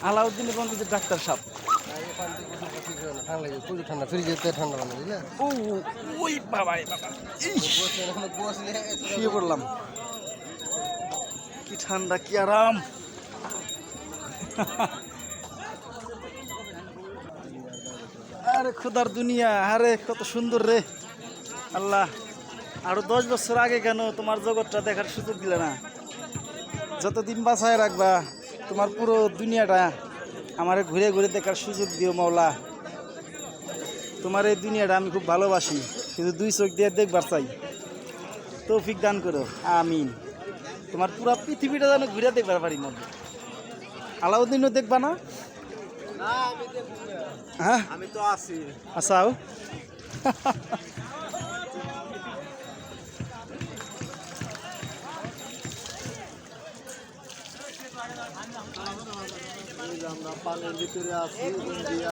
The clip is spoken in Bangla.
আলাউদ্দিনের বন্ধু ডাক্তার সাহেব। ঠান্ডা ফ্রিজে ঠান্ডা লাগে বুঝলে। ও ওই বাবা শুয়ে পড়লাম। কি ঠান্ডা, কি আরাম। আরে খোদার দুনিয়া, আরে কত সুন্দর রে আল্লাহ। আরো 10 বছর আগে কেন তোমার জগৎটা দেখার সুযোগ দিলে না? যতদিন বাঁচায় রাখবা তোমার পুরো দুনিয়াটা আমারে ঘুরে ঘুরে দেখার সুযোগ দিও মাওলা। তোমার এই দুনিয়াটা আমি খুব ভালোবাসি, কিন্তু 2 চোখ দিয়ে দেখবার চাই। তৌফিক দান করো, আমিন। তোমার পুরো পৃথিবীটা যেন ঘুরে দেখবার পারি মধ্যে। আলাউদ্দিনও দেখবা না? হ্যাঁ আমি তো আছি। আসাও। আমরা পানির ভিতরে আছি।